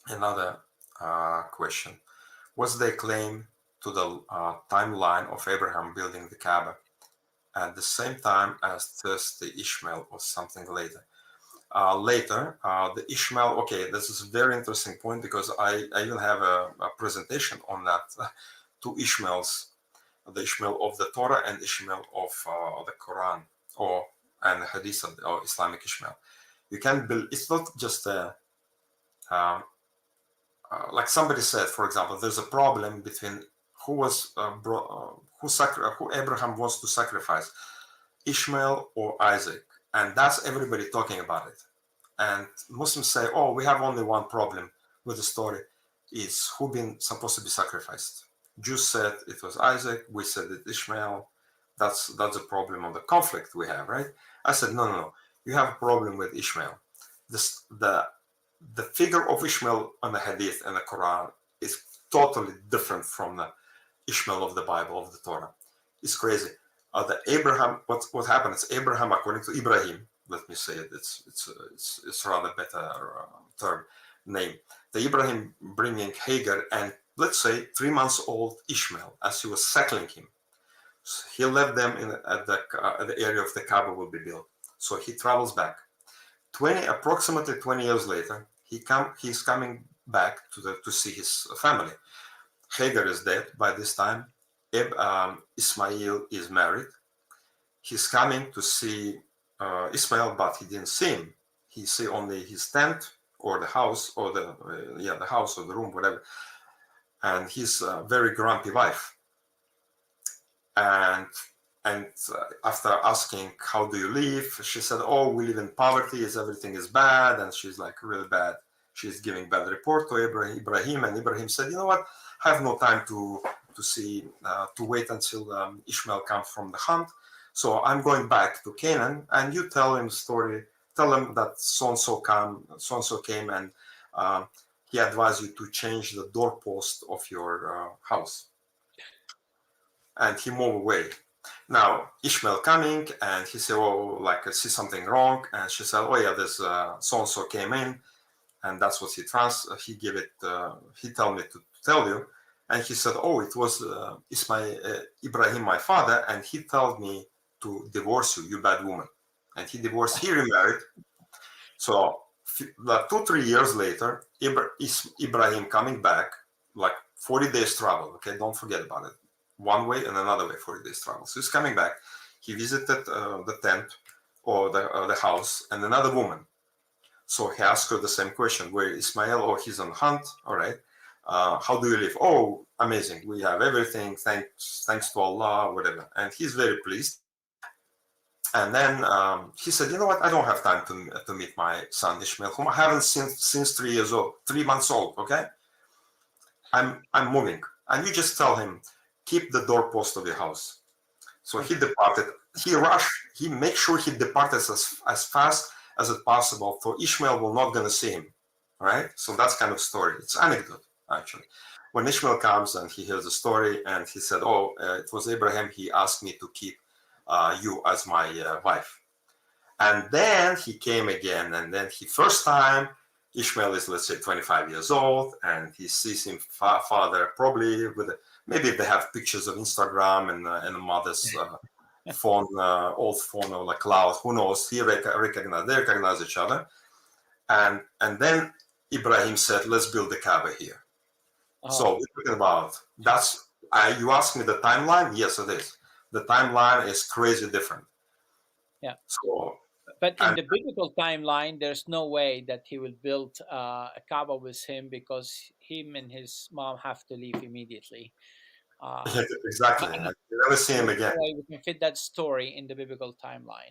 Another question. What's their claim to the timeline of Abraham building the Kaaba at the same time as just the Ishmael or something later? The Ishmael, okay, this is a very interesting point because I will have a presentation on that. Two Ishmaels, the Ishmael of the Torah and Ishmael of the Quran, or and Hadith or Islamic Ishmael. You can build. It's not just uh, like somebody said, for example, there's a problem between who was who Abraham wants to sacrifice, Ishmael or Isaac, and that's everybody talking about it. And Muslims say, "Oh, we have only one problem with the story: is who been supposed to be sacrificed." Jews said it was Isaac. We said it Ishmael. That's a problem of the conflict we have, right? I said, no, no, no. You have a problem with Ishmael. This the figure of Ishmael on the Hadith and the Quran is totally different from the Ishmael of the Bible of the Torah. It's crazy. The Abraham, what happened is Abraham, according to Ibrahim. Let me say it. It's rather better term name. The Ibrahim bringing Hagar and let's say 3 months old Ishmael as he was settling him. So he left them at the area of the Kaaba will be built. So he travels back. Approximately 20 years later, he's coming back to see his family. Hagar is dead by this time. Ismail is married. He's coming to see Ismail, but he didn't see him. He see only his tent or the house or the house or the room, whatever. And his very grumpy wife. And after asking how do you live, she said, "Oh, we live in poverty. Everything is bad," and she's like really bad. She's giving bad report to Ibrahim, and Ibrahim said, "You know what? I have no time to wait until Ishmael comes from the hunt. So I'm going back to Canaan, and you tell him the story. Tell him that so and so came, and he advised you to change the doorpost of your house." And he moved away. Now Ishmael coming and he said, "Oh, like I see something wrong." And she said, "Oh yeah, this so and so came in, and that's what he gave it. He told me to tell you." And he said, "Oh, it was Ibrahim, my father, and he told me to divorce you, you bad woman." And he divorced. He remarried. So like 2 3 years later, Ibrahim coming back, like 40 days travel. Okay, don't forget about it. One way and another way, 40 days travel. So he's coming back. He visited the tent or the house and another woman. So he asked her the same question: "Where Ismail? Oh, he's on hunt. All right. How do you live?" "Oh, amazing. We have everything. Thanks to Allah, whatever." And he's very pleased. And then he said, "You know what? I don't have time to meet my son Ishmael, whom I haven't seen since 3 years old, 3 months old. Okay, I'm moving, and you just tell him, keep the doorpost of your house." So he departed. He rushed. He make sure he departed as fast as it possible, for Ishmael will not gonna see him. Right? So that's kind of story. It's anecdote actually. When Ishmael comes and he hears the story, and he said, "Oh, it was Abraham. He asked me to keep you as my wife." And then he came again, and then he first time Ishmael is, let's say, 25 years old, and he sees him father probably with maybe they have pictures of Instagram and the mother's phone, old phone or like cloud. Who knows? They recognize each other, and then Ibrahim said, "Let's build the Kaaba here." So we're talking about that's. You asked me the timeline. Yes, it is. The timeline is crazy different. Yeah. So But in and the biblical timeline, there's no way that he will build a Kaaba with him, because him and his mom have to leave immediately. Uh, exactly, but you never see him there's again. no way we can fit that story in the biblical timeline.